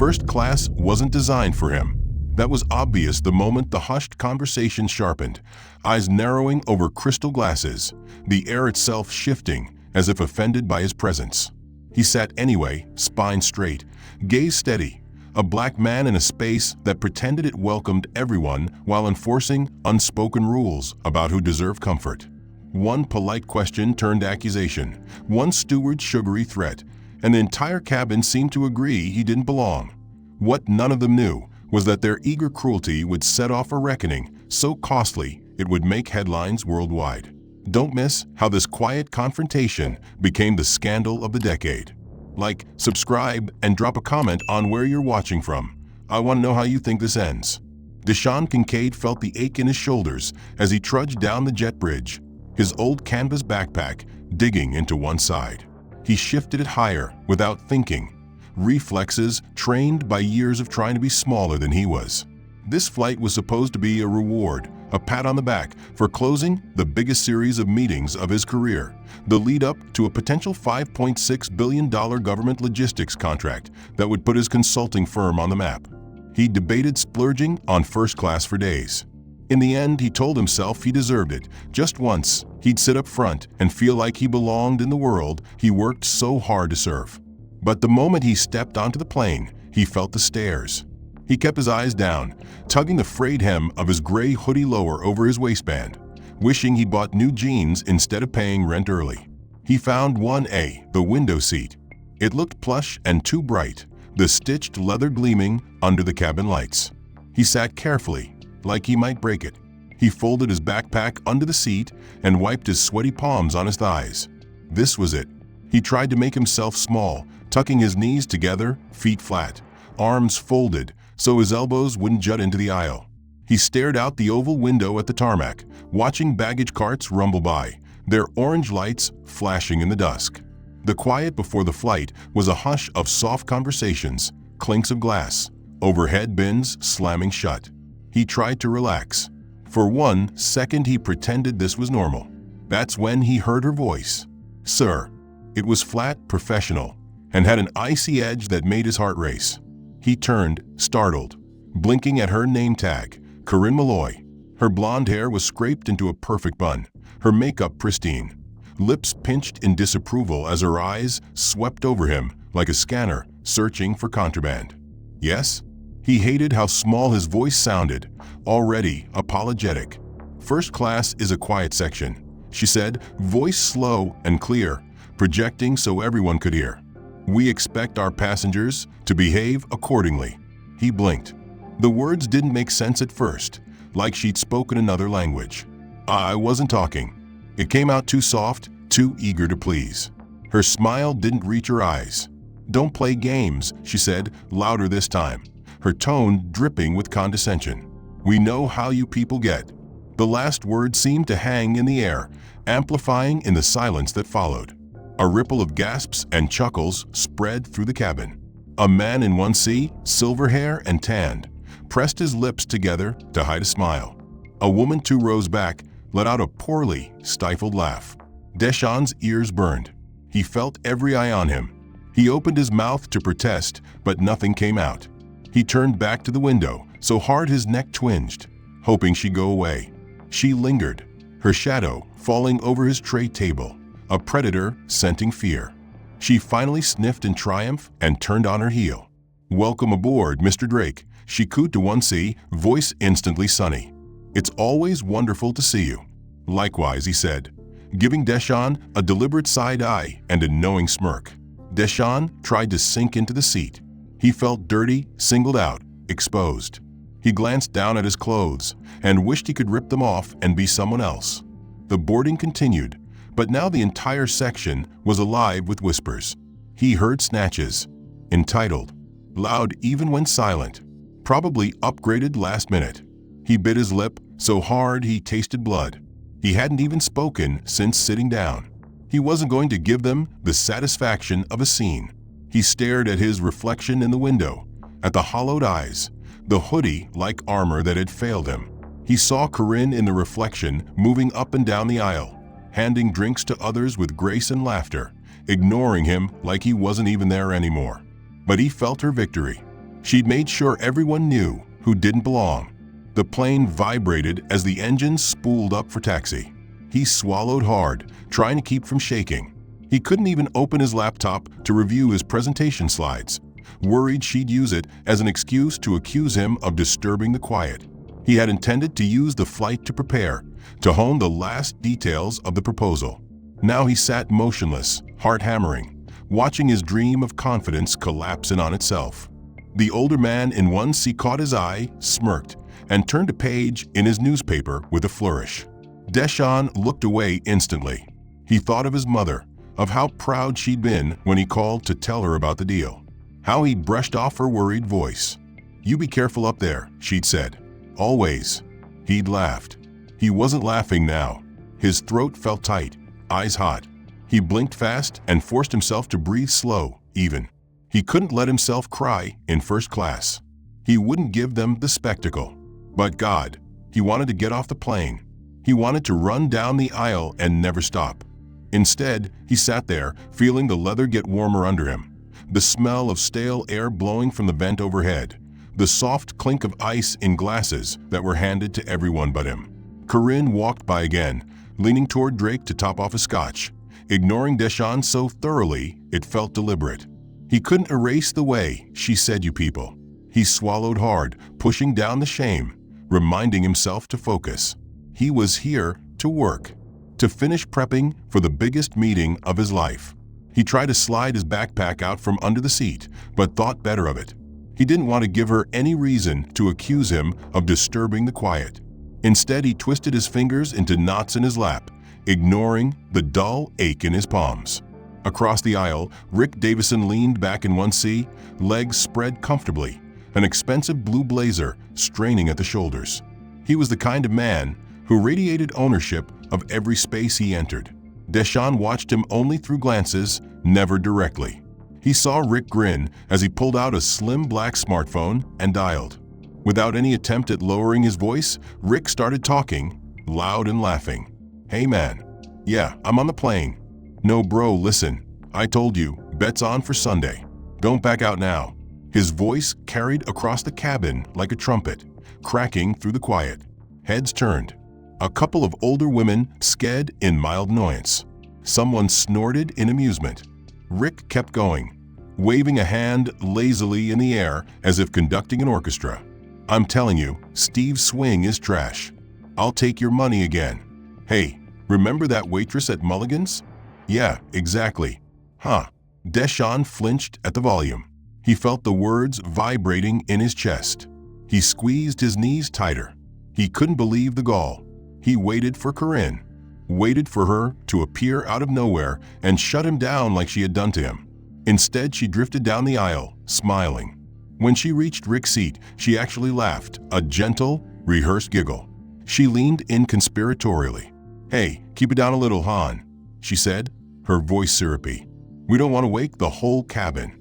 First class wasn't designed for him. That was obvious the moment the hushed conversation sharpened, eyes narrowing over crystal glasses, the air itself shifting as if offended by his presence. He sat anyway, spine straight, gaze steady, a black man in a space that pretended it welcomed everyone while enforcing unspoken rules about who deserved comfort. One polite question turned accusation, one steward's sugary threat, and the entire cabin seemed to agree he didn't belong. What none of them knew was that their eager cruelty would set off a reckoning so costly it would make headlines worldwide. Don't miss how this quiet confrontation became the scandal of the decade. Like, subscribe, and drop a comment on where you're watching from. I want to know how you think this ends. Deshaun Kincaid felt the ache in his shoulders as he trudged down the jet bridge, his old canvas backpack digging into one side. He shifted it higher without thinking, reflexes trained by years of trying to be smaller than he was. This flight was supposed to be a reward, a pat on the back for closing the biggest series of meetings of his career, the lead-up to a potential $5.6 billion government logistics contract that would put his consulting firm on the map. He debated splurging on first class for days. In the end, he told himself he deserved it. Just once, he'd sit up front and feel like he belonged in the world he worked so hard to serve. But the moment he stepped onto the plane, he felt the stares. He kept his eyes down, tugging the frayed hem of his gray hoodie lower over his waistband, wishing he'd bought new jeans instead of paying rent early. He found 1A, the window seat. It looked plush and too bright, the stitched leather gleaming under the cabin lights. He sat carefully, like he might break it. He folded his backpack under the seat and wiped his sweaty palms on his thighs. This was it. He tried to make himself small, tucking his knees together, feet flat, arms folded so his elbows wouldn't jut into the aisle. He stared out the oval window at the tarmac, watching baggage carts rumble by, their orange lights flashing in the dusk. The quiet before the flight was a hush of soft conversations, clinks of glass, overhead bins slamming shut. He tried to relax. For 1 second he pretended this was normal. That's when he heard her voice. "Sir." It was flat, professional, and had an icy edge that made his heart race. He turned, startled, blinking at her name tag, Karin Malloy. Her blonde hair was scraped into a perfect bun, her makeup pristine, lips pinched in disapproval as her eyes swept over him like a scanner searching for contraband. Yes? He hated how small his voice sounded, already apologetic. "First class is a quiet section," she said, voice slow and clear, projecting so everyone could hear. "We expect our passengers to behave accordingly." He blinked. The words didn't make sense at first, like she'd spoken another language. "I wasn't talking." It came out too soft, too eager to please. Her smile didn't reach her eyes. "Don't play games," she said, louder this time, her tone dripping with condescension. "We know how you people get." The last word seemed to hang in the air, amplifying in the silence that followed. A ripple of gasps and chuckles spread through the cabin. A man in 1C, silver hair and tanned, pressed his lips together to hide a smile. A woman 2 rows back let out a poorly stifled laugh. Deshaun's ears burned. He felt every eye on him. He opened his mouth to protest, but nothing came out. He turned back to the window, so hard his neck twinged, hoping she'd go away. She lingered, her shadow falling over his tray table, a predator scenting fear. She finally sniffed in triumph and turned on her heel. "Welcome aboard, Mr. Drake," she cooed to 1C, voice instantly sunny. "It's always wonderful to see you." "Likewise," he said, giving Deshaun a deliberate side eye and a knowing smirk. Deshaun tried to sink into the seat. He felt dirty, singled out, exposed. He glanced down at his clothes and wished he could rip them off and be someone else. The boarding continued, but now the entire section was alive with whispers. He heard snatches, entitled, loud even when silent, probably upgraded last minute. He bit his lip so hard he tasted blood. He hadn't even spoken since sitting down. He wasn't going to give them the satisfaction of a scene. He stared at his reflection in the window, at the hollowed eyes, the hoodie-like armor that had failed him. He saw Karin in the reflection moving up and down the aisle, handing drinks to others with grace and laughter, ignoring him like he wasn't even there anymore. But he felt her victory. She'd made sure everyone knew who didn't belong. The plane vibrated as the engines spooled up for taxi. He swallowed hard, trying to keep from shaking. He couldn't even open his laptop to review his presentation slides, worried she'd use it as an excuse to accuse him of disturbing the quiet. He had intended to use the flight to prepare, to hone the last details of the proposal. Now he sat motionless, heart hammering, watching his dream of confidence collapse in on itself. The older man in one seat caught his eye, smirked, and turned a page in his newspaper with a flourish. Deshawn looked away instantly. He thought of his mother, of how proud she'd been when he called to tell her about the deal. How he'd brushed off her worried voice. "You be careful up there," she'd said. "Always." He'd laughed. He wasn't laughing now. His throat felt tight, eyes hot. He blinked fast and forced himself to breathe slow, even. He couldn't let himself cry in first class. He wouldn't give them the spectacle. But God, he wanted to get off the plane. He wanted to run down the aisle and never stop. Instead, he sat there, feeling the leather get warmer under him, the smell of stale air blowing from the vent overhead, the soft clink of ice in glasses that were handed to everyone but him. Karin walked by again, leaning toward Drake to top off a scotch, ignoring Deshawn so thoroughly it felt deliberate. He couldn't erase the way she said "you people." He swallowed hard, pushing down the shame, reminding himself to focus. He was here to work, to finish prepping for the biggest meeting of his life. He tried to slide his backpack out from under the seat, but thought better of it. He didn't want to give her any reason to accuse him of disturbing the quiet. Instead, he twisted his fingers into knots in his lap, ignoring the dull ache in his palms. Across the aisle, Rick Davison leaned back in one seat, legs spread comfortably, an expensive blue blazer straining at the shoulders. He was the kind of man who radiated ownership of every space he entered. Deshawn watched him only through glances, never directly. He saw Rick grin as he pulled out a slim black smartphone and dialed. Without any attempt at lowering his voice, Rick started talking, loud and laughing. "Hey man, yeah, I'm on the plane. No bro, listen, I told you, bet's on for Sunday. Don't back out now." His voice carried across the cabin like a trumpet, cracking through the quiet. Heads turned. A couple of older women sked in mild annoyance. Someone snorted in amusement. Rick kept going, waving a hand lazily in the air as if conducting an orchestra. "I'm telling you, Steve's swing is trash. I'll take your money again. Hey, remember that waitress at Mulligan's? Yeah, exactly. Huh." Deshawn flinched at the volume. He felt the words vibrating in his chest. He squeezed his knees tighter. He couldn't believe the gall. He waited for Karin, waited for her to appear out of nowhere and shut him down like she had done to him. Instead, she drifted down the aisle, smiling. When she reached Rick's seat, she actually laughed, a gentle, rehearsed giggle. She leaned in conspiratorially. "Hey, keep it down a little, Han," she said, her voice syrupy. "We don't want to wake the whole cabin."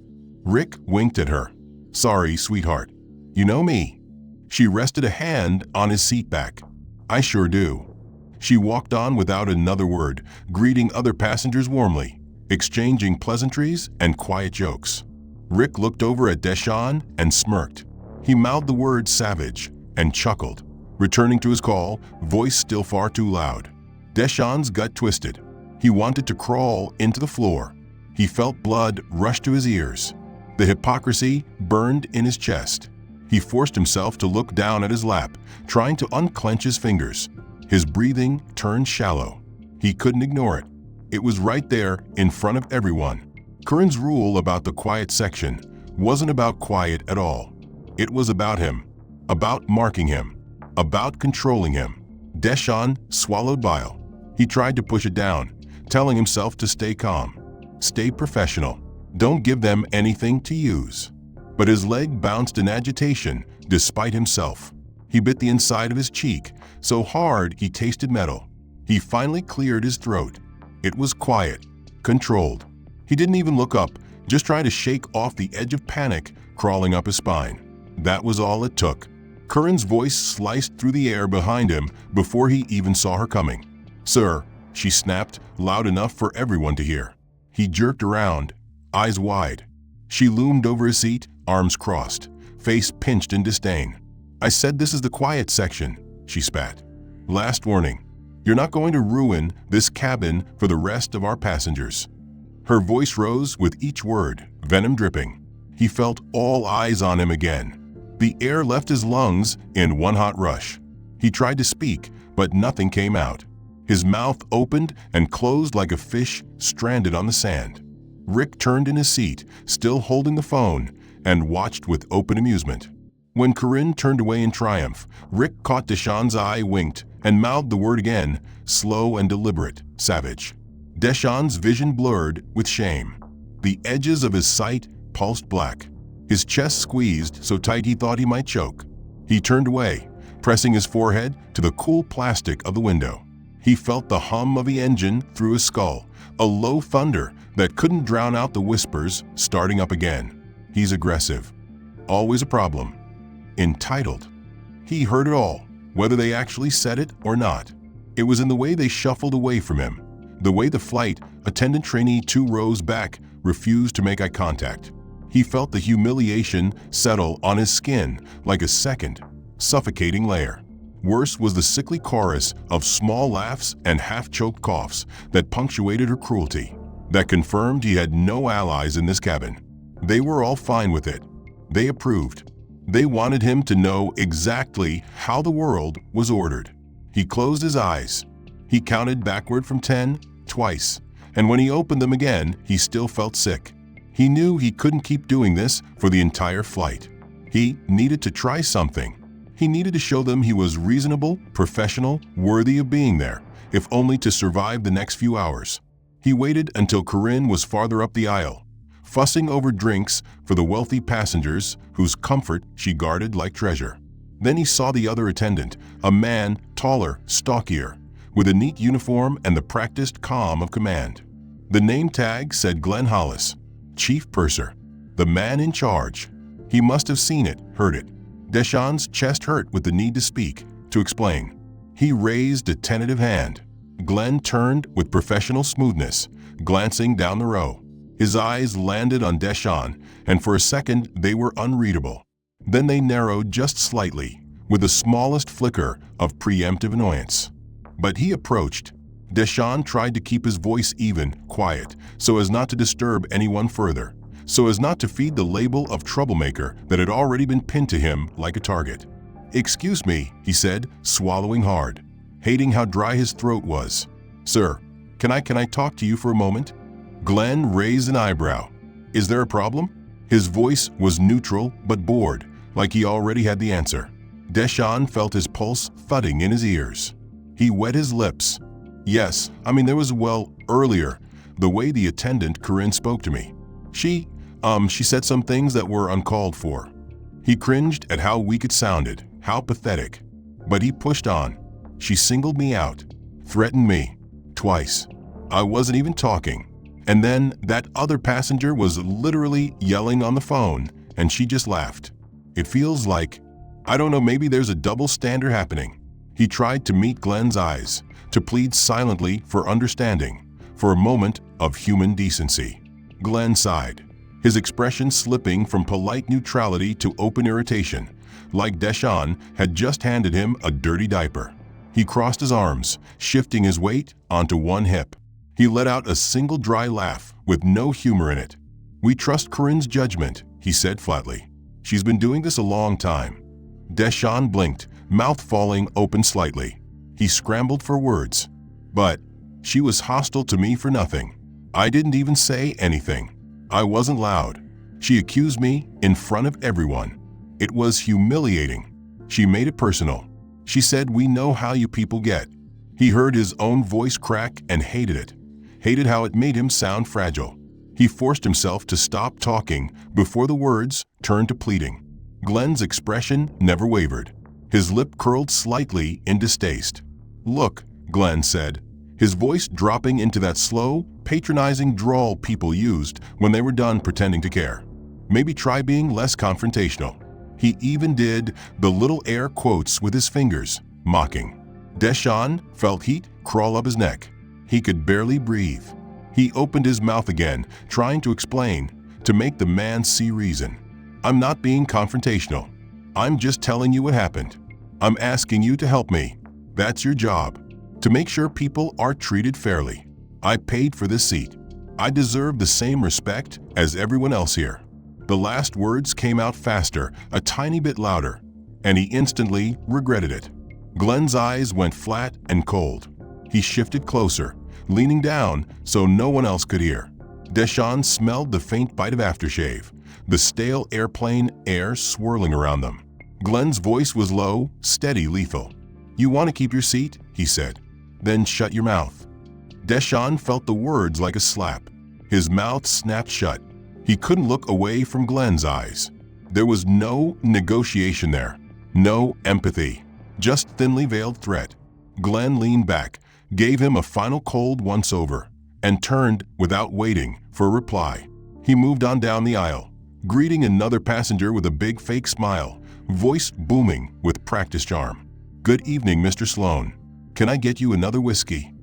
Rick winked at her. "Sorry, sweetheart. You know me." She rested a hand on his seat back. "I sure do." She walked on without another word, greeting other passengers warmly, exchanging pleasantries and quiet jokes. Rick looked over at Deshawn and smirked. He mouthed the word "savage" and chuckled, returning to his call, voice still far too loud. Deshawn's gut twisted. He wanted to crawl into the floor. He felt blood rush to his ears. The hypocrisy burned in his chest. He forced himself to look down at his lap, trying to unclench his fingers. His breathing turned shallow. He couldn't ignore it. It was right there in front of everyone. Karin's rule about the quiet section wasn't about quiet at all. It was about him, about marking him, about controlling him. Deshawn swallowed bile. He tried to push it down, telling himself to stay calm, stay professional, don't give them anything to use. But his leg bounced in agitation despite himself. He bit the inside of his cheek so hard he tasted metal. He finally cleared his throat. It was quiet, controlled. He didn't even look up, just trying to shake off the edge of panic crawling up his spine. That was all it took. Karin's voice sliced through the air behind him before he even saw her coming. "Sir," she snapped, loud enough for everyone to hear. He jerked around, eyes wide. She loomed over his seat, arms crossed, face pinched in disdain. "I said this is the quiet section," she spat. "Last warning. You're not going to ruin this cabin for the rest of our passengers." Her voice rose with each word, venom dripping. He felt all eyes on him again. The air left his lungs in one hot rush. He tried to speak, but nothing came out. His mouth opened and closed like a fish stranded on the sand. Rick turned in his seat, still holding the phone, and watched with open amusement. When Karin turned away in triumph, Rick caught Deshawn's eye, winked, and mouthed the word again, slow and deliberate, savage. Deshawn's vision blurred with shame. The edges of his sight pulsed black. His chest squeezed so tight he thought he might choke. He turned away, pressing his forehead to the cool plastic of the window. He felt the hum of the engine through his skull, a low thunder that couldn't drown out the whispers starting up again. He's aggressive. Always a problem. Entitled. He heard it all, whether they actually said it or not. It was in the way they shuffled away from him, the way the flight attendant trainee 2 rows back refused to make eye contact. He felt the humiliation settle on his skin like a second, suffocating layer. Worse was the sickly chorus of small laughs and half-choked coughs that punctuated her cruelty, that confirmed he had no allies in this cabin. They were all fine with it. They approved. They wanted him to know exactly how the world was ordered. He closed his eyes. He counted backward from 10, twice, and when he opened them again, he still felt sick. He knew he couldn't keep doing this for the entire flight. He needed to try something. He needed to show them he was reasonable, professional, worthy of being there, if only to survive the next few hours. He waited until Karin was farther up the aisle, fussing over drinks for the wealthy passengers whose comfort she guarded like treasure. Then he saw the other attendant, a man taller, stockier, with a neat uniform and the practiced calm of command. The name tag said Glenn Hollis, Chief Purser, the man in charge. He must have seen it, heard it. Deshawn's chest hurt with the need to speak, to explain. He raised a tentative hand. Glenn turned with professional smoothness, glancing down the row. His eyes landed on Deshawn, and for a second they were unreadable. Then they narrowed just slightly, with the smallest flicker of preemptive annoyance. But he approached. Deshawn tried to keep his voice even, quiet, so as not to disturb anyone further, so as not to feed the label of troublemaker that had already been pinned to him like a target. "Excuse me," he said, swallowing hard, hating how dry his throat was. "Sir, can I talk to you for a moment?" Glenn raised an eyebrow. "Is there a problem?" His voice was neutral but bored, like he already had the answer. Deshawn felt his pulse thudding in his ears. He wet his lips. "Yes, there was, earlier, the way the attendant Karin spoke to me. She said some things that were uncalled for." He cringed at how weak it sounded, how pathetic. But he pushed on. "She singled me out, threatened me, twice. I wasn't even talking. And then that other passenger was literally yelling on the phone, and she just laughed. It feels like, I don't know, maybe there's a double standard happening." He tried to meet Glenn's eyes, to plead silently for understanding, for a moment of human decency. Glenn sighed, his expression slipping from polite neutrality to open irritation, like Deshawn had just handed him a dirty diaper. He crossed his arms, shifting his weight onto one hip. He let out a single dry laugh with no humor in it. "We trust Karin's judgment," he said flatly. "She's been doing this a long time." Deshawn blinked, mouth falling open slightly. He scrambled for words. "But she was hostile to me for nothing. I didn't even say anything. I wasn't loud. She accused me in front of everyone. It was humiliating. She made it personal. She said, 'We know how you people get.'" He heard his own voice crack and hated it. Hated how it made him sound fragile. He forced himself to stop talking before the words turned to pleading. Glenn's expression never wavered. His lip curled slightly in distaste. "Look," Glenn said, his voice dropping into that slow, patronizing drawl people used when they were done pretending to care. "Maybe try being less confrontational." He even did the little air quotes with his fingers, mocking. Deshawn felt heat crawl up his neck. He could barely breathe. He opened his mouth again, trying to explain, to make the man see reason. I'm not being confrontational. I'm just telling you what happened. I'm asking you to help me. That's your job. To make sure people are treated fairly. I paid for this seat. I deserve the same respect as everyone else here." The last words came out faster, a tiny bit louder, and he instantly regretted it. Glenn's eyes went flat and cold. He shifted closer, leaning down so no one else could hear. Deshawn smelled the faint bite of aftershave, the stale airplane air swirling around them. Glenn's voice was low, steady, lethal. "You want to keep your seat?" he said. "Then shut your mouth." Deshawn felt the words like a slap. His mouth snapped shut. He couldn't look away from Glenn's eyes. There was no negotiation there, no empathy, just thinly veiled threat. Glenn leaned back, gave him a final cold once-over, and turned without waiting for a reply. He moved on down the aisle, greeting another passenger with a big fake smile, voice booming with practiced charm. "Good evening, Mr. Sloan. Can I get you another whiskey?"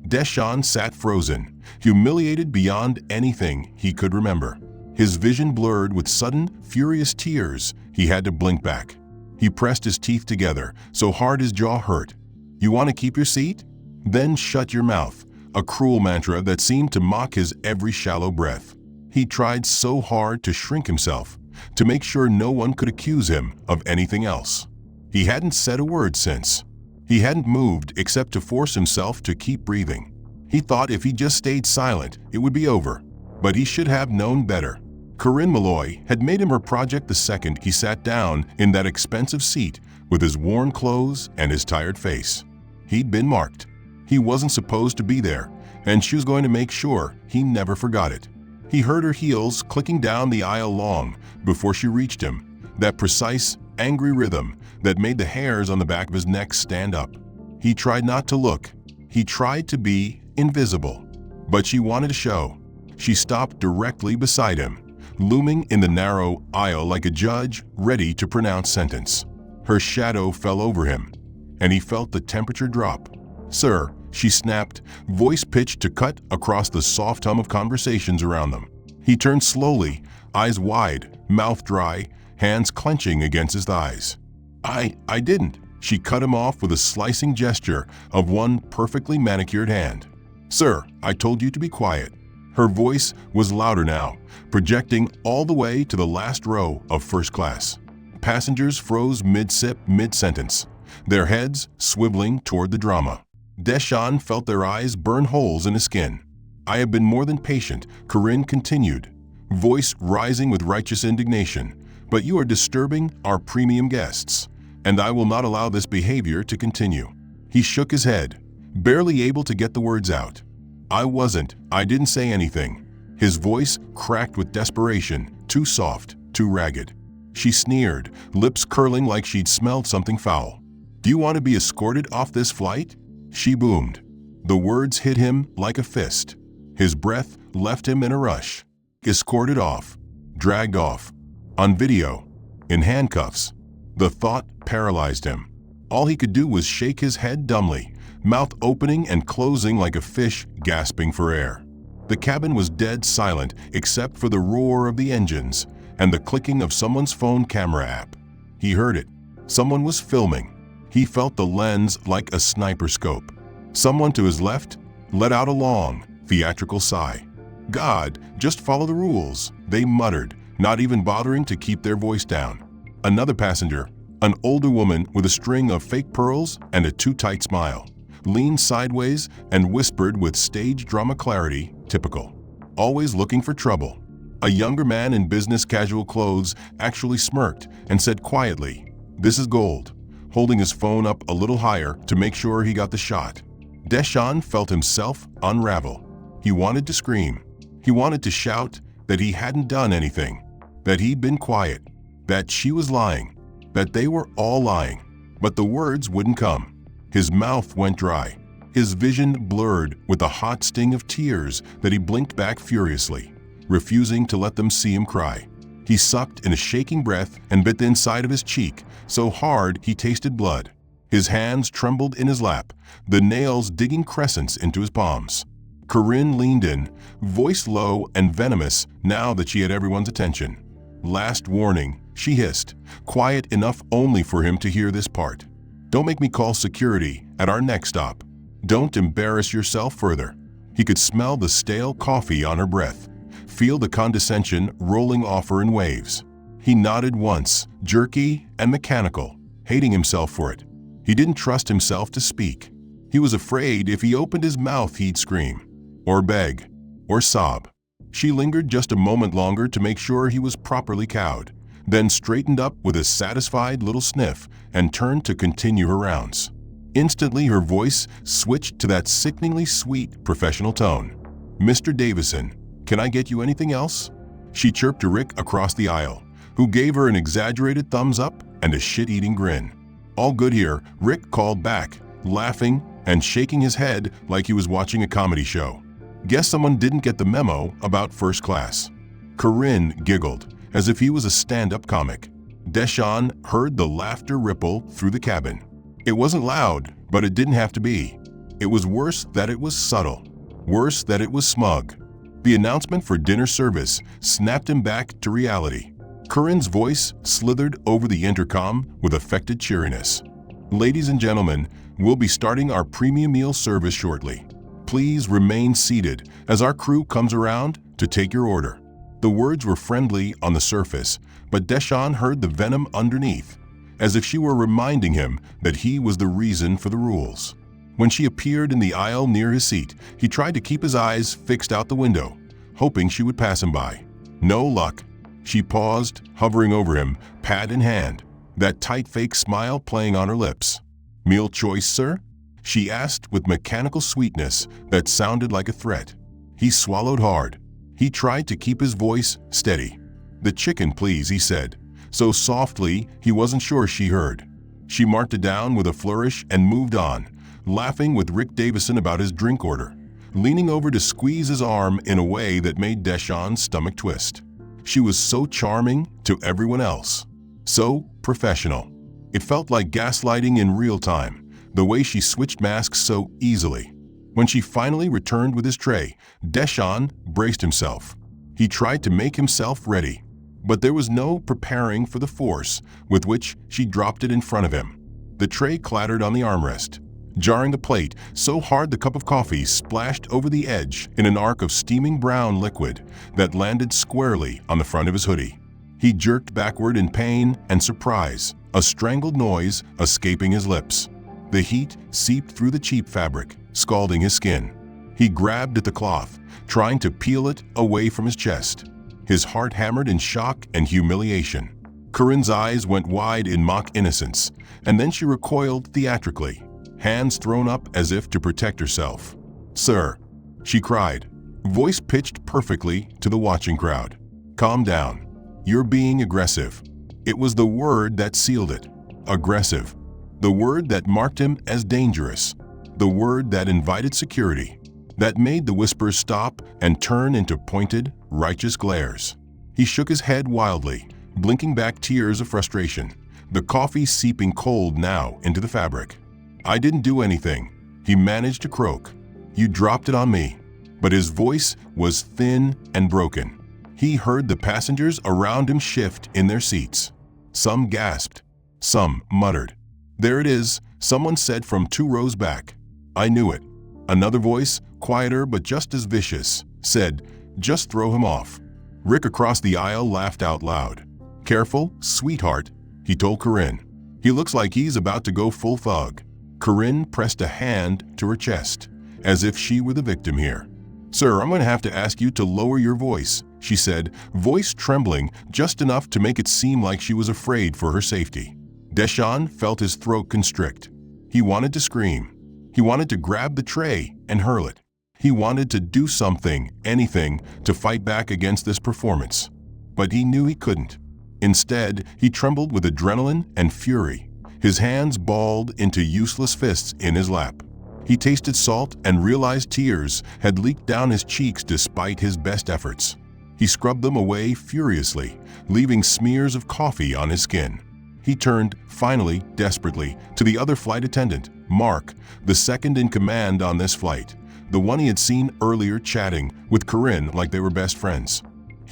Deshawn sat frozen, humiliated beyond anything he could remember. His vision blurred with sudden, furious tears. He had to blink back. He pressed his teeth together, so hard his jaw hurt. "You want to keep your seat? Then shut your mouth," a cruel mantra that seemed to mock his every shallow breath. He tried so hard to shrink himself, to make sure no one could accuse him of anything else. He hadn't said a word since. He hadn't moved except to force himself to keep breathing. He thought if he just stayed silent, it would be over. But he should have known better. Karin Malloy had made him her project the second he sat down in that expensive seat with his worn clothes and his tired face. He'd been marked. He wasn't supposed to be there, and she was going to make sure he never forgot it. He heard her heels clicking down the aisle long before she reached him, that precise, angry rhythm that made the hairs on the back of his neck stand up. He tried not to look. He tried to be invisible. But she wanted to show. She stopped directly beside him, looming in the narrow aisle like a judge ready to pronounce sentence. Her shadow fell over him, and he felt the temperature drop. "Sir," she snapped, voice pitched to cut across the soft hum of conversations around them. He turned slowly, eyes wide, mouth dry, hands clenching against his thighs. I didn't." She cut him off with a slicing gesture of one perfectly manicured hand. "Sir, I told you to be quiet." Her voice was louder now, projecting all the way to the last row of first class. Passengers froze mid-sip, mid-sentence, their heads swiveling toward the drama. Deshawn felt their eyes burn holes in his skin. "I have been more than patient," Karin continued, voice rising with righteous indignation, "but you are disturbing our premium guests, and I will not allow this behavior to continue." He shook his head, barely able to get the words out. I didn't say anything." His voice cracked with desperation, too soft, too ragged. She sneered, lips curling like she'd smelled something foul. "Do you want to be escorted off this flight?" She boomed. The words hit him like a fist. His breath left him in a rush. Escorted off. Dragged off. On video. In handcuffs. The thought paralyzed him. All he could do was shake his head dumbly, mouth opening and closing like a fish gasping for air. The cabin was dead silent except for the roar of the engines and the clicking of someone's phone camera app. He heard it. Someone was filming. He felt the lens like a sniper scope. Someone to his left let out a long, theatrical sigh. "God, just follow the rules," they muttered, not even bothering to keep their voice down. Another passenger, an older woman with a string of fake pearls and a too-tight smile, leaned sideways and whispered with stage drama clarity, typical. "Always looking for trouble." A younger man in business casual clothes actually smirked and said quietly, "This is gold," holding his phone up a little higher to make sure he got the shot. Deshawn felt himself unravel. He wanted to scream. He wanted to shout that he hadn't done anything, that he'd been quiet, that she was lying, that they were all lying. But the words wouldn't come. His mouth went dry. His vision blurred with the hot sting of tears that he blinked back furiously, refusing to let them see him cry. He sucked in a shaking breath and bit the inside of his cheek so hard he tasted blood. His hands trembled in his lap, the nails digging crescents into his palms. Karin leaned in, voice low and venomous now that she had everyone's attention. "Last warning," she hissed, quiet enough only for him to hear this part. "Don't make me call security at our next stop. Don't embarrass yourself further." He could smell the stale coffee on her breath, feel the condescension rolling off her in waves. He nodded once, jerky and mechanical, hating himself for it. He didn't trust himself to speak. He was afraid if he opened his mouth he'd scream, or beg, or sob. She lingered just a moment longer to make sure he was properly cowed, then straightened up with a satisfied little sniff and turned to continue her rounds. Instantly, her voice switched to that sickeningly sweet professional tone. "Mr. Davison, can I get you anything else?" She chirped to Rick across the aisle, who gave her an exaggerated thumbs up and a shit-eating grin. "All good here," Rick called back, laughing and shaking his head like he was watching a comedy show. "Guess someone didn't get the memo about first class." Karin giggled, as if he was a stand-up comic. Deshawn heard the laughter ripple through the cabin. It wasn't loud, but it didn't have to be. It was worse that it was subtle, worse that it was smug. The announcement for dinner service snapped him back to reality. Karin's voice slithered over the intercom with affected cheeriness. "Ladies and gentlemen, we'll be starting our premium meal service shortly. Please remain seated as our crew comes around to take your order." The words were friendly on the surface, but Deshawn heard the venom underneath, as if she were reminding him that he was the reason for the rules. When she appeared in the aisle near his seat, he tried to keep his eyes fixed out the window, hoping she would pass him by. No luck. She paused, hovering over him, pad in hand, that tight fake smile playing on her lips. "Meal choice, sir?" she asked with mechanical sweetness that sounded like a threat. He swallowed hard. He tried to keep his voice steady. "The chicken, please," he said, so softly he wasn't sure she heard. She marked it down with a flourish and moved on, laughing with Rick Davison about his drink order, leaning over to squeeze his arm in a way that made Deshawn's stomach twist. She was so charming to everyone else, so professional. It felt like gaslighting in real time, the way she switched masks so easily. When she finally returned with his tray, Deshawn braced himself. He tried to make himself ready, but there was no preparing for the force with which she dropped it in front of him. The tray clattered on the armrest, jarring the plate so hard the cup of coffee splashed over the edge in an arc of steaming brown liquid that landed squarely on the front of his hoodie. He jerked backward in pain and surprise, a strangled noise escaping his lips. The heat seeped through the cheap fabric, scalding his skin. He grabbed at the cloth, trying to peel it away from his chest. His heart hammered in shock and humiliation. Karin's eyes went wide in mock innocence, and then she recoiled theatrically, hands thrown up as if to protect herself. "Sir," she cried, voice pitched perfectly to the watching crowd. "Calm down. You're being aggressive." It was the word that sealed it. Aggressive. The word that marked him as dangerous. The word that invited security. That made the whispers stop and turn into pointed, righteous glares. He shook his head wildly, blinking back tears of frustration, the coffee seeping cold now into the fabric. "I didn't do anything," he managed to croak. "You dropped it on me." But his voice was thin and broken. He heard the passengers around him shift in their seats. Some gasped. Some muttered. "There it is," someone said from 2 rows back. "I knew it." Another voice, quieter but just as vicious, said, "Just throw him off." Rick across the aisle laughed out loud. "Careful, sweetheart," he told Karin. "He looks like he's about to go full thug." Karin pressed a hand to her chest, as if she were the victim here. "Sir, I'm going to have to ask you to lower your voice," she said, voice trembling just enough to make it seem like she was afraid for her safety. Deshawn felt his throat constrict. He wanted to scream. He wanted to grab the tray and hurl it. He wanted to do something, anything, to fight back against this performance. But he knew he couldn't. Instead, he trembled with adrenaline and fury, his hands balled into useless fists in his lap. He tasted salt and realized tears had leaked down his cheeks despite his best efforts. He scrubbed them away furiously, leaving smears of coffee on his skin. He turned, finally, desperately, to the other flight attendant, Mark, the second in command on this flight, the one he had seen earlier chatting with Karin like they were best friends.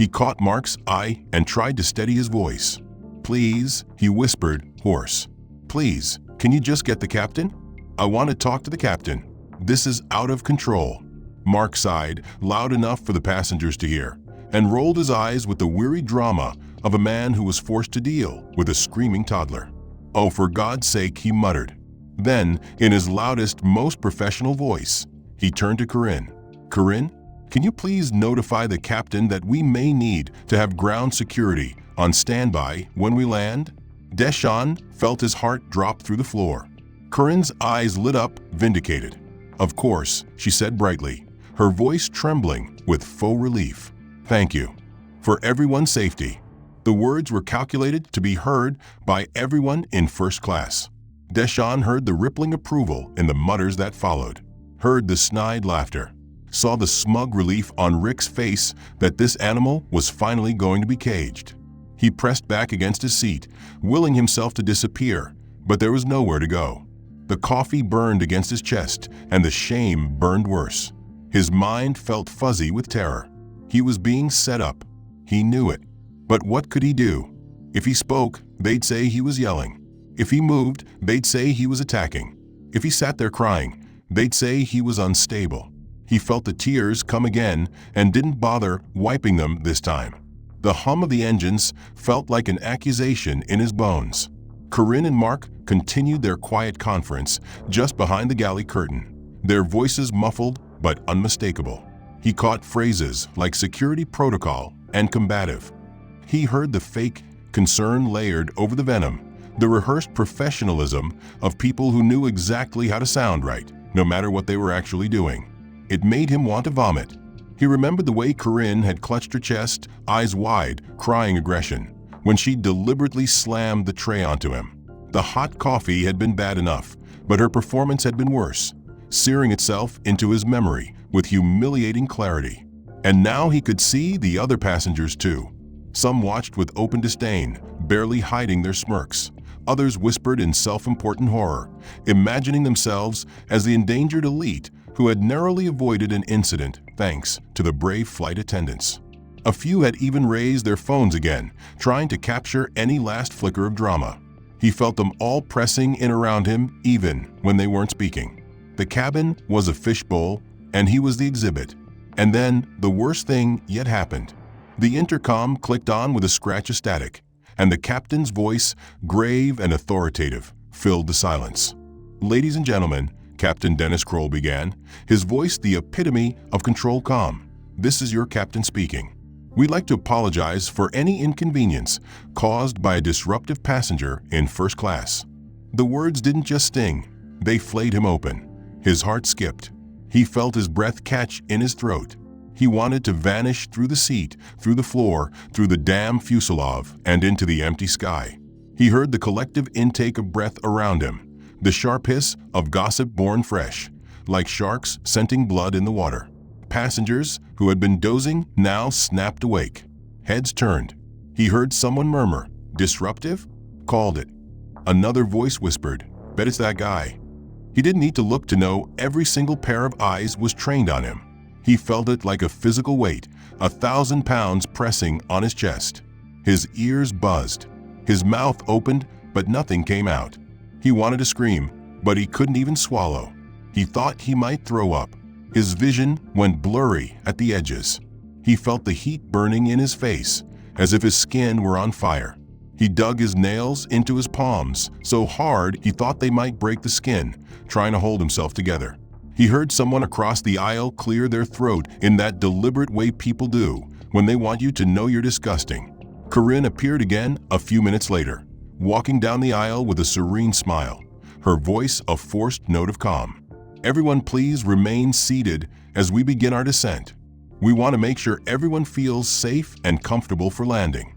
He caught Mark's eye and tried to steady his voice. "Please," he whispered, hoarse. "Please, can you just get the captain? I want to talk to the captain. This is out of control." Mark sighed, loud enough for the passengers to hear, and rolled his eyes with the weary drama of a man who was forced to deal with a screaming toddler. "Oh, for God's sake," he muttered. Then, in his loudest, most professional voice, he turned to Karin. "Karin, can you please notify the captain that we may need to have ground security on standby when we land?" Deshawn felt his heart drop through the floor. Karin's eyes lit up, vindicated. "Of course," she said brightly, her voice trembling with faux relief. "Thank you. For everyone's safety." The words were calculated to be heard by everyone in first class. Deshawn heard the rippling approval in the mutters that followed, heard the snide laughter, saw the smug relief on Rick's face that this animal was finally going to be caged. He pressed back against his seat, willing himself to disappear, but there was nowhere to go. The coffee burned against his chest, and the shame burned worse. His mind felt fuzzy with terror. He was being set up. He knew it. But what could he do? If he spoke, they'd say he was yelling. If he moved, they'd say he was attacking. If he sat there crying, they'd say he was unstable. He felt the tears come again and didn't bother wiping them this time. The hum of the engines felt like an accusation in his bones. Karin and Mark continued their quiet conference just behind the galley curtain, their voices muffled but unmistakable. He caught phrases like security protocol and combative. He heard the fake concern layered over the venom, the rehearsed professionalism of people who knew exactly how to sound right, no matter what they were actually doing. It made him want to vomit. He remembered the way Karin had clutched her chest, eyes wide, crying aggression, when she deliberately slammed the tray onto him. The hot coffee had been bad enough, but her performance had been worse, searing itself into his memory with humiliating clarity. And now he could see the other passengers too. Some watched with open disdain, barely hiding their smirks. Others whispered in self-important horror, imagining themselves as the endangered elite who had narrowly avoided an incident thanks to the brave flight attendants. A few had even raised their phones again, trying to capture any last flicker of drama. He felt them all pressing in around him even when they weren't speaking. The cabin was a fishbowl, and he was the exhibit. And then the worst thing yet happened. The intercom clicked on with a scratch of static, and the captain's voice, grave and authoritative, filled the silence. "Ladies and gentlemen," Captain Dennis Kroll began, his voice the epitome of controlled calm. "This is your captain speaking. We'd like to apologize for any inconvenience caused by a disruptive passenger in first class." The words didn't just sting, they flayed him open. His heart skipped. He felt his breath catch in his throat. He wanted to vanish through the seat, through the floor, through the damn fuselage, and into the empty sky. He heard the collective intake of breath around him, the sharp hiss of gossip born fresh, like sharks scenting blood in the water. Passengers who had been dozing now snapped awake. Heads turned. He heard someone murmur, "Disruptive?" Called it. Another voice whispered, "Bet it's that guy." He didn't need to look to know every single pair of eyes was trained on him. He felt it like a physical weight, 1,000 pounds pressing on his chest. His ears buzzed. His mouth opened, but nothing came out. He wanted to scream, but he couldn't even swallow. He thought he might throw up. His vision went blurry at the edges. He felt the heat burning in his face, as if his skin were on fire. He dug his nails into his palms so hard he thought they might break the skin, trying to hold himself together. He heard someone across the aisle clear their throat in that deliberate way people do when they want you to know you're disgusting. Karin appeared again a few minutes later, walking down the aisle with a serene smile, her voice a forced note of calm. "Everyone please remain seated as we begin our descent. We want to make sure everyone feels safe and comfortable for landing."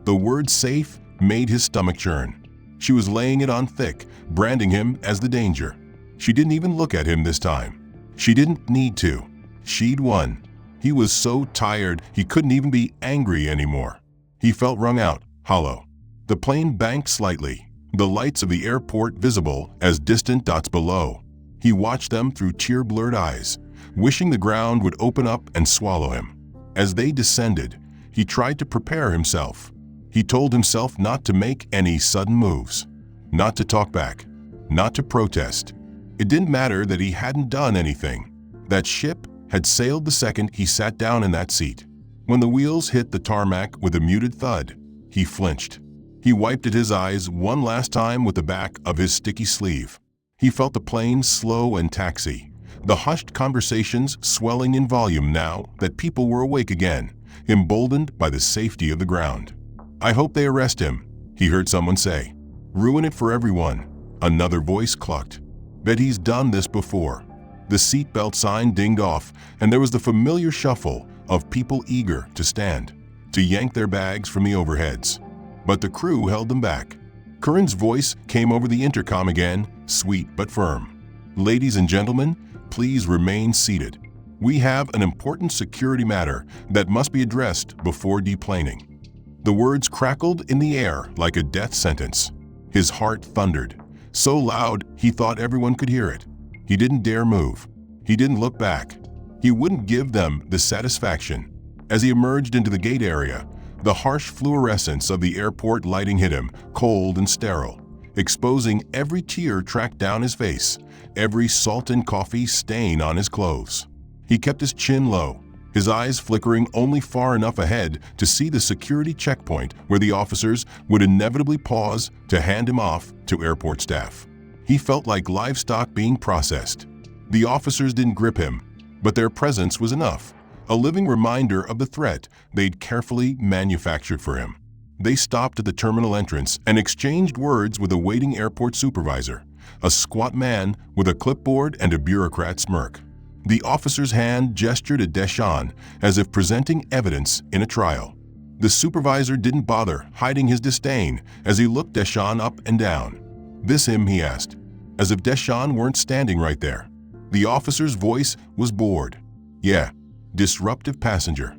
The word safe made his stomach churn. She was laying it on thick, branding him as the danger. She didn't even look at him this time. She didn't need to. She'd won. He was so tired he couldn't even be angry anymore. He felt wrung out, hollow. The plane banked slightly, the lights of the airport visible as distant dots below. He watched them through tear-blurred eyes, wishing the ground would open up and swallow him. As they descended, He tried to prepare himself. He told himself not to make any sudden moves, not to talk back, not to protest. It didn't matter that he hadn't done anything. That ship had sailed the second he sat down in that seat. When the wheels hit the tarmac with a muted thud, he flinched. He wiped at his eyes one last time with the back of his sticky sleeve. He felt the plane slow and taxi, the hushed conversations swelling in volume now that people were awake again, emboldened by the safety of the ground. "I hope they arrest him," he heard someone say. "Ruin it for everyone," another voice clucked. "Bet he's done this before." The seatbelt sign dinged off, and there was the familiar shuffle of people eager to stand, to yank their bags from the overheads. But the crew held them back. Karin's voice came over the intercom again, sweet but firm. "Ladies and gentlemen, please remain seated. We have an important security matter that must be addressed before deplaning." The words crackled in the air like a death sentence. His heart thundered, so loud he thought everyone could hear it. He didn't dare move. He didn't look back. He wouldn't give them the satisfaction. As he emerged into the gate area, the harsh fluorescence of the airport lighting hit him, cold and sterile, exposing every tear tracked down his face, every salt and coffee stain on his clothes. He kept his chin low, his eyes flickering only far enough ahead to see the security checkpoint where the officers would inevitably pause to hand him off to airport staff. He felt like livestock being processed. The officers didn't grip him, but their presence was enough, a living reminder of the threat they'd carefully manufactured for him. They stopped at the terminal entrance and exchanged words with a waiting airport supervisor, a squat man with a clipboard and a bureaucrat smirk. The officer's hand gestured at Deschamps as if presenting evidence in a trial. The supervisor didn't bother hiding his disdain as he looked Deschamps up and down. "This him?" he asked, as if Deschamps weren't standing right there. The officer's voice was bored. "Yeah, disruptive passenger.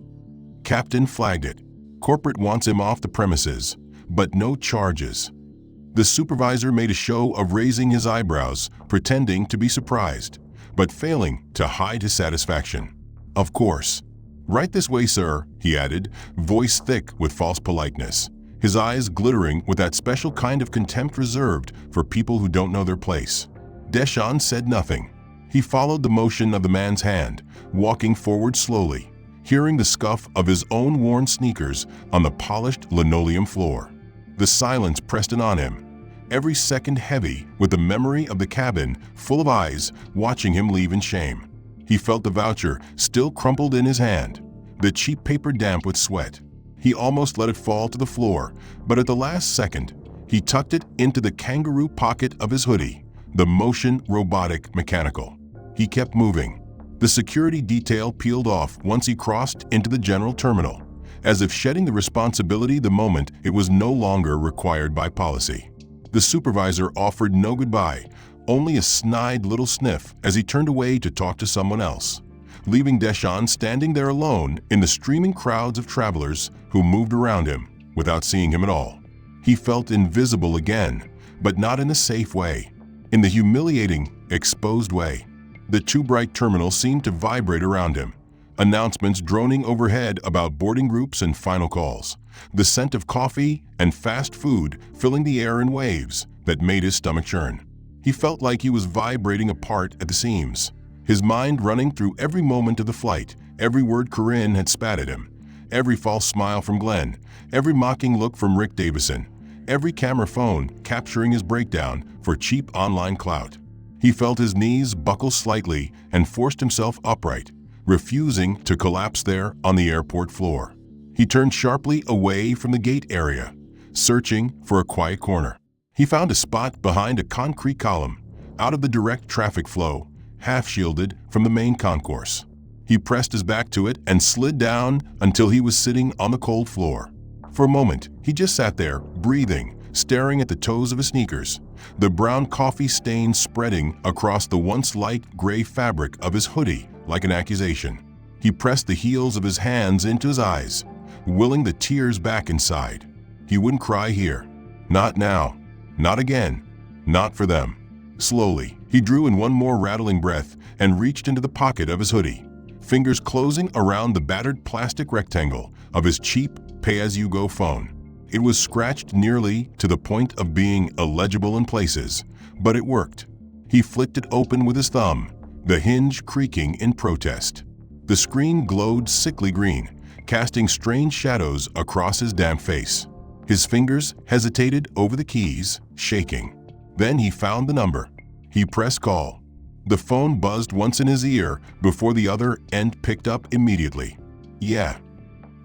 Captain flagged it. Corporate wants him off the premises, but no charges." The supervisor made a show of raising his eyebrows, pretending to be surprised, but failing to hide his satisfaction. "Of course. Right this way, sir," he added, voice thick with false politeness, his eyes glittering with that special kind of contempt reserved for people who don't know their place. Deschamps said nothing. He followed the motion of the man's hand, walking forward slowly, hearing the scuff of his own worn sneakers on the polished linoleum floor. The silence pressed in on him, every second heavy with the memory of the cabin full of eyes watching him leave in shame. He felt the voucher still crumpled in his hand, the cheap paper damp with sweat. He almost let it fall to the floor, but at the last second, he tucked it into the kangaroo pocket of his hoodie, the motion robotic mechanical. He kept moving. The security detail peeled off once he crossed into the general terminal, as if shedding the responsibility the moment it was no longer required by policy. The supervisor offered no goodbye, only a snide little sniff as he turned away to talk to someone else, leaving Deschamps standing there alone in the streaming crowds of travelers who moved around him without seeing him at all. He felt invisible again, but not in a safe way, in the humiliating, exposed way. The too bright terminal seemed to vibrate around him, announcements droning overhead about boarding groups and final calls, the scent of coffee and fast food filling the air in waves that made his stomach churn. He felt like he was vibrating apart at the seams, his mind running through every moment of the flight, every word Karin had spat at him, every false smile from Glenn, every mocking look from Rick Davison, every camera phone capturing his breakdown for cheap online clout. He felt his knees buckle slightly and forced himself upright, refusing to collapse there on the airport floor. He turned sharply away from the gate area, searching for a quiet corner. He found a spot behind a concrete column, out of the direct traffic flow, half-shielded from the main concourse. He pressed his back to it and slid down until he was sitting on the cold floor. For a moment, he just sat there, breathing, staring at the toes of his sneakers, the brown coffee stain spreading across the once light gray fabric of his hoodie like an accusation. He pressed the heels of his hands into his eyes, willing the tears back inside. He wouldn't cry here. Not now. Not again. Not for them. Slowly, he drew in one more rattling breath and reached into the pocket of his hoodie, fingers closing around the battered plastic rectangle of his cheap pay-as-you-go phone. It was scratched nearly to the point of being illegible in places, but it worked. He flicked it open with his thumb, the hinge creaking in protest. The screen glowed sickly green, casting strange shadows across his damp face. His fingers hesitated over the keys, shaking. Then he found the number. He pressed call. The phone buzzed once in his ear before the other end picked up immediately. Yeah.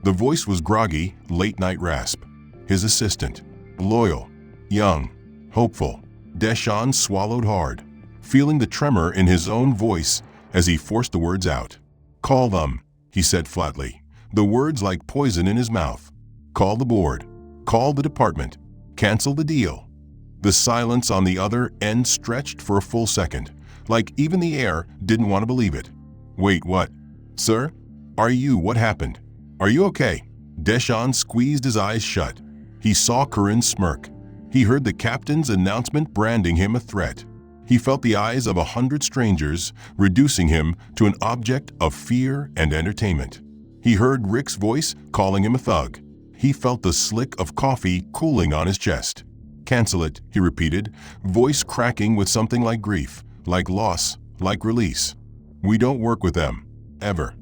The voice was groggy, late-night rasp. His assistant. Loyal. Young. Hopeful. Deshawn swallowed hard, feeling the tremor in his own voice as he forced the words out. Call them, he said flatly, the words like poison in his mouth. Call the board. Call the department. Cancel the deal. The silence on the other end stretched for a full second, like even the air didn't want to believe it. Wait, what? Sir? What happened? Are you okay? Deshawn squeezed his eyes shut. He saw Karin smirk. He heard the captain's announcement branding him a threat. He felt the eyes of 100 strangers reducing him to an object of fear and entertainment. He heard Rick's voice calling him a thug. He felt the slick of coffee cooling on his chest. Cancel it, he repeated, voice cracking with something like grief, like loss, like release. We don't work with them. Ever.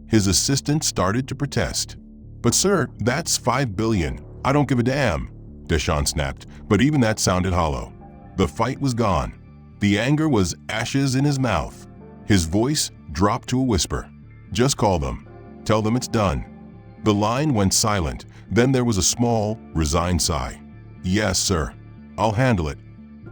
His assistant started to protest. But sir, that's $5 billion. I don't give a damn, Deshawn snapped, but even that sounded hollow. The fight was gone. The anger was ashes in his mouth. His voice dropped to a whisper. Just call them. Tell them it's done. The line went silent. Then there was a small, resigned sigh. Yes, sir. I'll handle it.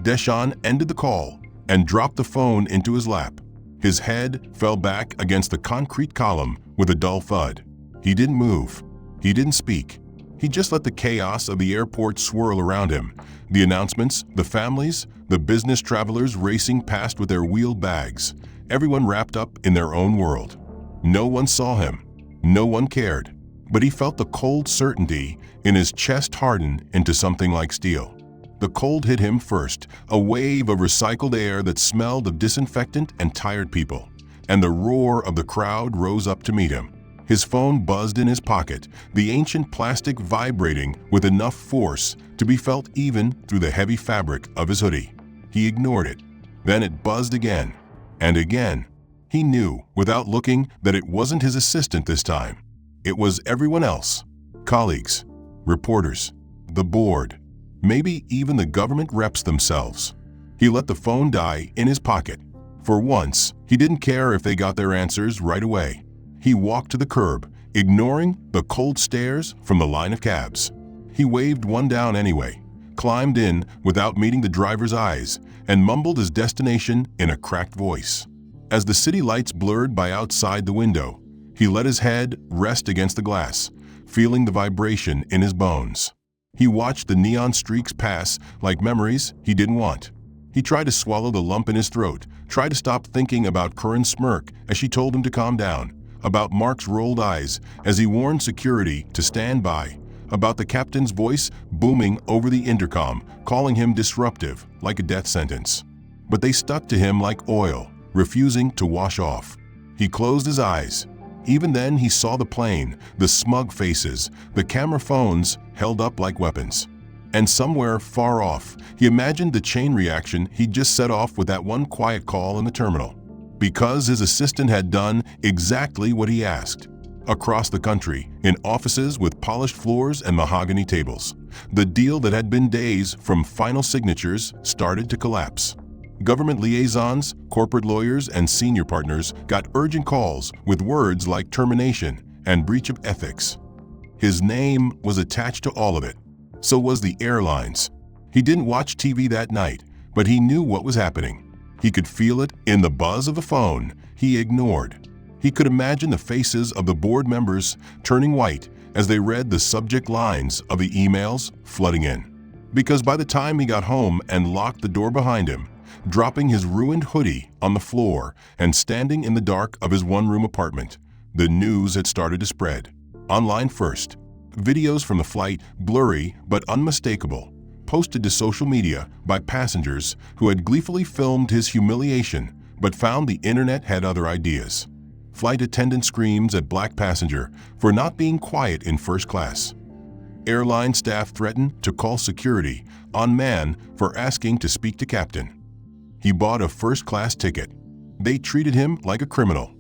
Deshawn ended the call and dropped the phone into his lap. His head fell back against the concrete column with a dull thud. He didn't move. He didn't speak. He just let the chaos of the airport swirl around him. The announcements, the families, the business travelers racing past with their wheeled bags. Everyone wrapped up in their own world. No one saw him. No one cared. But he felt the cold certainty in his chest harden into something like steel. The cold hit him first, a wave of recycled air that smelled of disinfectant and tired people. And the roar of the crowd rose up to meet him. His phone buzzed in his pocket, the ancient plastic vibrating with enough force to be felt even through the heavy fabric of his hoodie. He ignored it. Then it buzzed again. And again. He knew, without looking, that it wasn't his assistant this time. It was everyone else. Colleagues, reporters, the board, maybe even the government reps themselves. He let the phone die in his pocket. For once, he didn't care if they got their answers right away. He walked to the curb, ignoring the cold stares from the line of cabs. He waved one down anyway, climbed in without meeting the driver's eyes, and mumbled his destination in a cracked voice. As the city lights blurred by outside the window, he let his head rest against the glass, feeling the vibration in his bones. He watched the neon streaks pass like memories he didn't want. He tried to swallow the lump in his throat, tried to stop thinking about Karin's smirk as she told him to calm down, about Mark's rolled eyes as he warned security to stand by, about the captain's voice booming over the intercom, calling him disruptive like a death sentence. But they stuck to him like oil, refusing to wash off. He closed his eyes. Even then he saw the plane, the smug faces, the camera phones held up like weapons. And somewhere far off, he imagined the chain reaction he'd just set off with that one quiet call in the terminal. Because his assistant had done exactly what he asked. Across the country, in offices with polished floors and mahogany tables, the deal that had been days from final signatures started to collapse. Government liaisons, corporate lawyers, and senior partners got urgent calls with words like termination and breach of ethics. His name was attached to all of it. So was the airlines. He didn't watch TV that night, but he knew what was happening. He could feel it in the buzz of the phone he ignored. He could imagine the faces of the board members turning white as they read the subject lines of the emails flooding in. Because by the time he got home and locked the door behind him, dropping his ruined hoodie on the floor and standing in the dark of his one-room apartment, the news had started to spread. Online first. Videos from the flight, blurry but unmistakable, posted to social media by passengers who had gleefully filmed his humiliation but found the internet had other ideas. Flight attendant screams at black passenger for not being quiet in first class. Airline staff threaten to call security on man for asking to speak to captain. He bought a first-class ticket. They treated him like a criminal.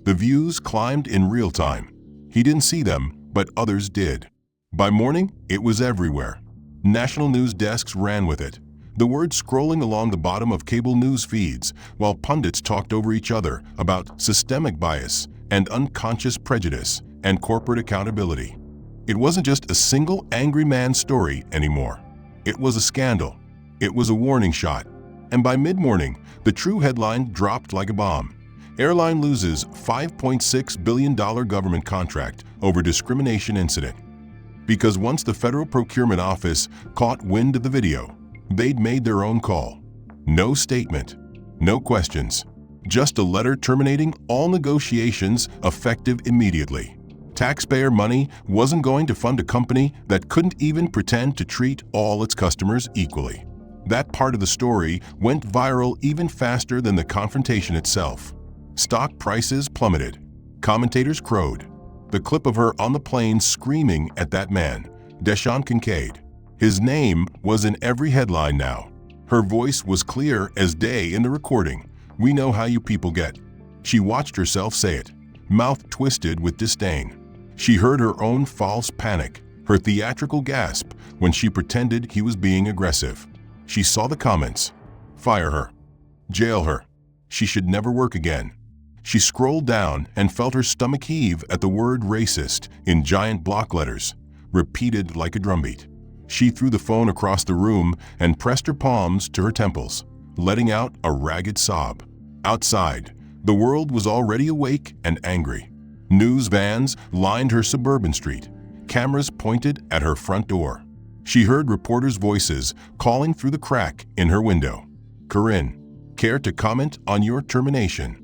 The views climbed in real time. He didn't see them, but others did. By morning, it was everywhere. National news desks ran with it, the words scrolling along the bottom of cable news feeds while pundits talked over each other about systemic bias and unconscious prejudice and corporate accountability. It wasn't just a single angry man's story anymore. It was a scandal. It was a warning shot. And by mid-morning, the true headline dropped like a bomb. Airline loses $5.6 billion government contract over discrimination incident. Because once the Federal Procurement Office caught wind of the video, they'd made their own call. No statement, no questions, just a letter terminating all negotiations effective immediately. Taxpayer money wasn't going to fund a company that couldn't even pretend to treat all its customers equally. That part of the story went viral even faster than the confrontation itself. Stock prices plummeted. Commentators crowed. The clip of her on the plane screaming at that man, Deshaun Kincaid. His name was in every headline now. Her voice was clear as day in the recording. "We know how you people get." She watched herself say it, mouth twisted with disdain. She heard her own false panic, her theatrical gasp when she pretended he was being aggressive. She saw the comments. Fire her. Jail her. She should never work again. She scrolled down and felt her stomach heave at the word racist in giant block letters, repeated like a drumbeat. She threw the phone across the room and pressed her palms to her temples, letting out a ragged sob. Outside, the world was already awake and angry. News vans lined her suburban street. Cameras pointed at her front door. She heard reporters' voices calling through the crack in her window. "Karin, care to comment on your termination?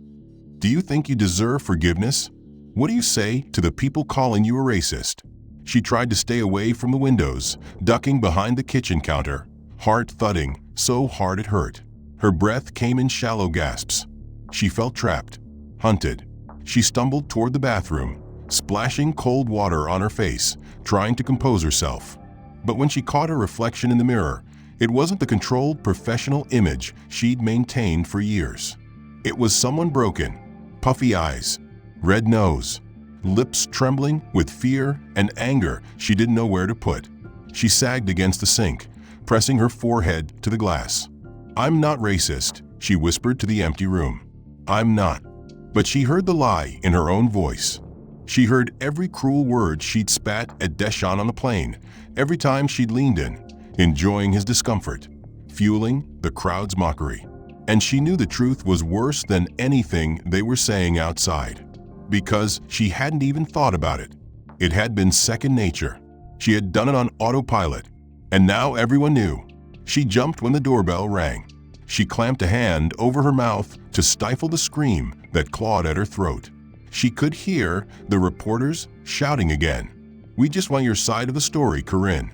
Do you think you deserve forgiveness? What do you say to the people calling you a racist?" She tried to stay away from the windows, ducking behind the kitchen counter, heart thudding so hard it hurt. Her breath came in shallow gasps. She felt trapped, hunted. She stumbled toward the bathroom, splashing cold water on her face, trying to compose herself. But when she caught her reflection in the mirror, it wasn't the controlled professional image she'd maintained for years. It was someone broken, puffy eyes, red nose, lips trembling with fear and anger she didn't know where to put. She sagged against the sink, pressing her forehead to the glass. "I'm not racist," she whispered to the empty room. "I'm not." But she heard the lie in her own voice. She heard every cruel word she'd spat at Deshaun on the plane, every time she'd leaned in, enjoying his discomfort, fueling the crowd's mockery. And she knew the truth was worse than anything they were saying outside, because she hadn't even thought about it. It had been second nature. She had done it on autopilot, and now everyone knew. She jumped when the doorbell rang. She clamped a hand over her mouth to stifle the scream that clawed at her throat. She could hear the reporters shouting again. "We just want your side of the story, Karin.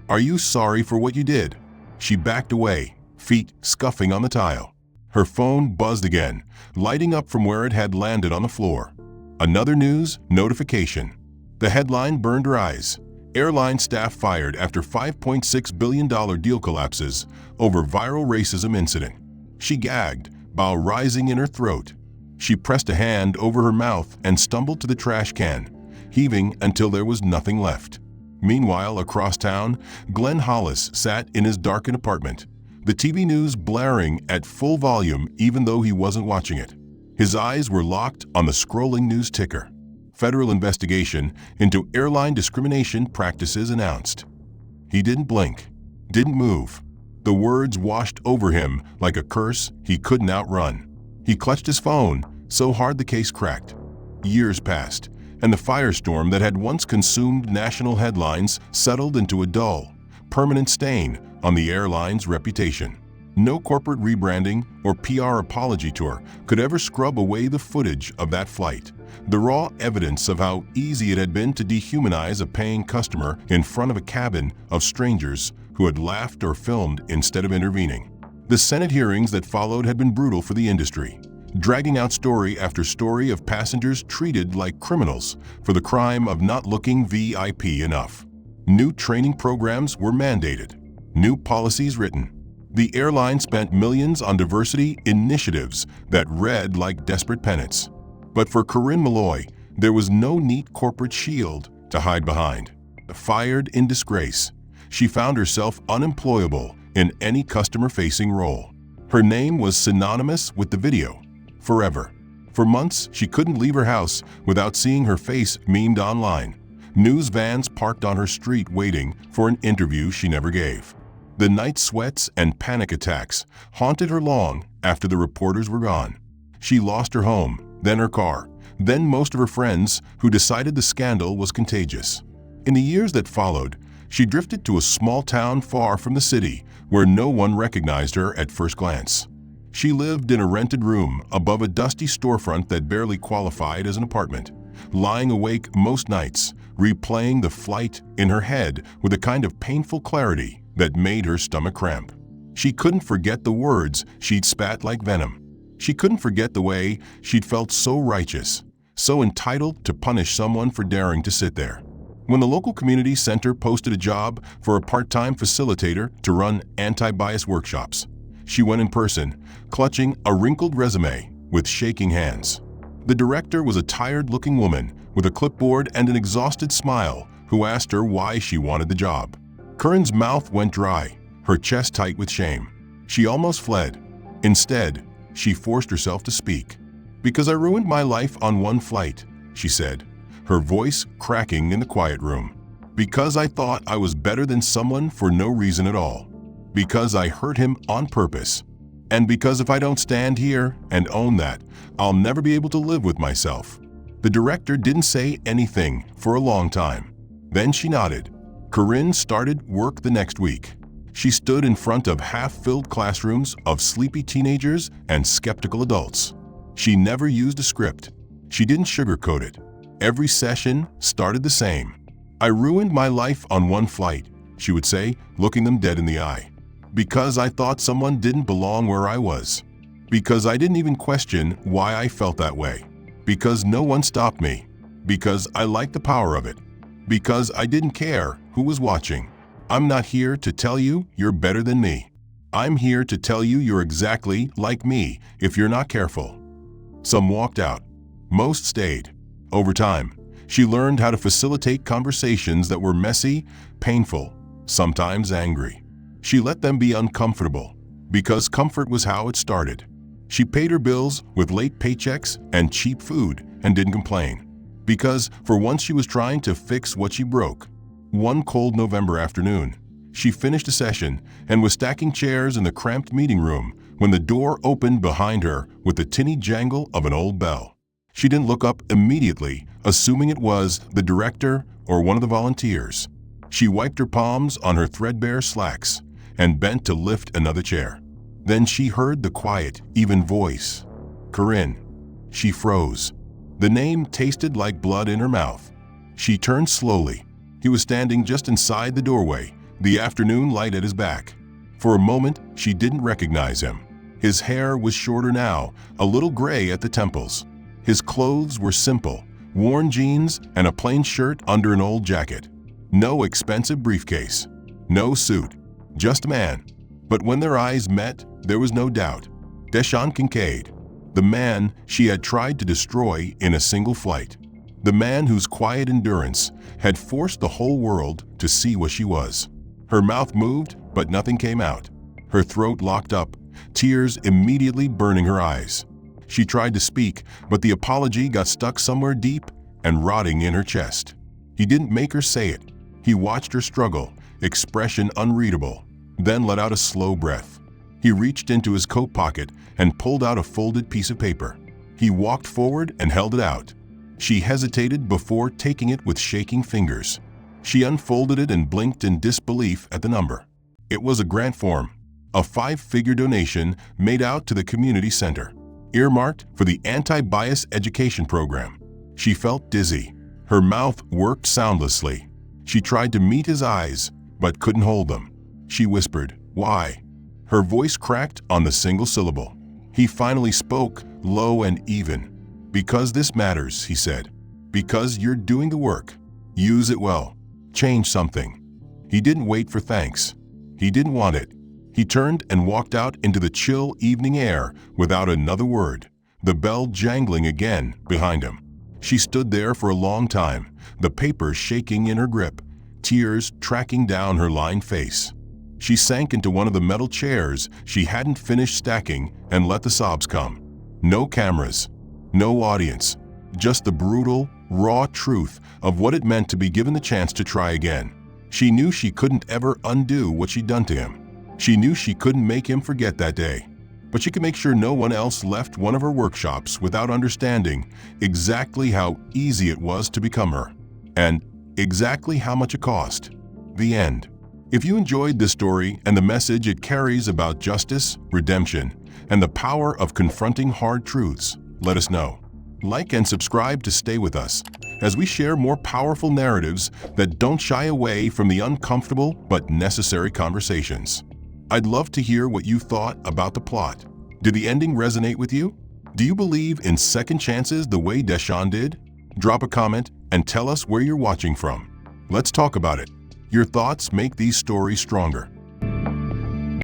Are you sorry for what you did?" She backed away, feet scuffing on the tile. Her phone buzzed again, lighting up from where it had landed on the floor. Another news notification. The headline burned her eyes. Airline staff fired after $5.6 billion deal collapses over viral racism incident. She gagged, bile rising in her throat. She pressed a hand over her mouth and stumbled to the trash can, heaving until there was nothing left. Meanwhile, across town, Glenn Hollis sat in his darkened apartment, the TV news blaring at full volume even though he wasn't watching it. His eyes were locked on the scrolling news ticker. Federal investigation into airline discrimination practices announced. He didn't blink, didn't move. The words washed over him like a curse he couldn't outrun. He clutched his phone so hard the case cracked. Years passed, and the firestorm that had once consumed national headlines settled into a dull, permanent stain on the airline's reputation. No corporate rebranding or PR apology tour could ever scrub away the footage of that flight, the raw evidence of how easy it had been to dehumanize a paying customer in front of a cabin of strangers who had laughed or filmed instead of intervening. The Senate hearings that followed had been brutal for the industry. dragging out story after story of passengers treated like criminals for the crime of not looking VIP enough. New training programs were mandated, new policies written. The airline spent millions on diversity initiatives that read like desperate penance. But for Karin Malloy, there was no neat corporate shield to hide behind. Fired in disgrace, she found herself unemployable in any customer-facing role. Her name was synonymous with the video, forever. For months, she couldn't leave her house without seeing her face memed online. News vans parked on her street waiting for an interview she never gave. The night sweats and panic attacks haunted her long after the reporters were gone. She lost her home, then her car, then most of her friends who decided the scandal was contagious. In the years that followed, she drifted to a small town far from the city where no one recognized her at first glance. She lived in a rented room above a dusty storefront that barely qualified as an apartment, lying awake most nights, replaying the flight in her head with a kind of painful clarity that made her stomach cramp. She couldn't forget the words she'd spat like venom. She couldn't forget the way she'd felt so righteous, so entitled to punish someone for daring to sit there. When the local community center posted a job for a part-time facilitator to run anti-bias workshops, she went in person, clutching a wrinkled resume with shaking hands. The director was a tired-looking woman with a clipboard and an exhausted smile who asked her why she wanted the job. Karin's mouth went dry, her chest tight with shame. She almost fled. Instead, she forced herself to speak. "Because I ruined my life on one flight," she said, her voice cracking in the quiet room. "Because I thought I was better than someone for no reason at all. Because I hurt him on purpose. And because if I don't stand here and own that, I'll never be able to live with myself." The director didn't say anything for a long time. Then she nodded. Karin started work the next week. She stood in front of half-filled classrooms of sleepy teenagers and skeptical adults. She never used a script. She didn't sugarcoat it. Every session started the same. "I ruined my life on one flight," she would say, looking them dead in the eye. "Because I thought someone didn't belong where I was. Because I didn't even question why I felt that way. Because no one stopped me. Because I liked the power of it. Because I didn't care who was watching. I'm not here to tell you you're better than me. I'm here to tell you you're exactly like me if you're not careful." Some walked out. Most stayed. Over time, she learned how to facilitate conversations that were messy, painful, sometimes angry. She let them be uncomfortable, because comfort was how it started. She paid her bills with late paychecks and cheap food and didn't complain. Because for once she was trying to fix what she broke. One cold November afternoon, she finished a session and was stacking chairs in the cramped meeting room when the door opened behind her with the tinny jangle of an old bell. She didn't look up immediately, assuming it was the director or one of the volunteers. She wiped her palms on her threadbare slacks and bent to lift another chair. Then she heard the quiet, even voice. "Karin." She froze. The name tasted like blood in her mouth. She turned slowly. He was standing just inside the doorway, the afternoon light at his back. For a moment, she didn't recognize him. His hair was shorter now, a little gray at the temples. His clothes were simple, worn jeans and a plain shirt under an old jacket. No expensive briefcase. No suit. Just a man. But when their eyes met, there was no doubt. Deshaun Kincaid. The man she had tried to destroy in a single flight. The man whose quiet endurance had forced the whole world to see what she was. Her mouth moved, but nothing came out. Her throat locked up, tears immediately burning her eyes. She tried to speak, but the apology got stuck somewhere deep and rotting in her chest. He didn't make her say it. He watched her struggle, expression unreadable, then let out a slow breath. He reached into his coat pocket and pulled out a folded piece of paper. He walked forward and held it out. She hesitated before taking it with shaking fingers. She unfolded it and blinked in disbelief at the number. It was a grant form, a 5-figure donation made out to the community center, earmarked for the anti-bias education program. She felt dizzy. Her mouth worked soundlessly. She tried to meet his eyes, but couldn't hold them. She whispered, "Why?" Her voice cracked on the single syllable. He finally spoke, low and even. "Because this matters," he said. "Because you're doing the work. Use it well. Change something." He didn't wait for thanks. He didn't want it. He turned and walked out into the chill evening air without another word, the bell jangling again behind him. She stood there for a long time, the paper shaking in her grip, tears tracking down her lined face. She sank into one of the metal chairs she hadn't finished stacking and let the sobs come. No cameras, no audience, just the brutal, raw truth of what it meant to be given the chance to try again. She knew she couldn't ever undo what she'd done to him. She knew she couldn't make him forget that day. But she could make sure no one else left one of her workshops without understanding exactly how easy it was to become her, and exactly how much it cost. The end. If you enjoyed this story and the message it carries about justice, redemption, and the power of confronting hard truths, let us know. Like and subscribe to stay with us as we share more powerful narratives that don't shy away from the uncomfortable but necessary conversations. I'd love to hear what you thought about the plot. Did the ending resonate with you? Do you believe in second chances the way Deshawn did? Drop a comment and tell us where you're watching from. Let's talk about it. Your thoughts make these stories stronger.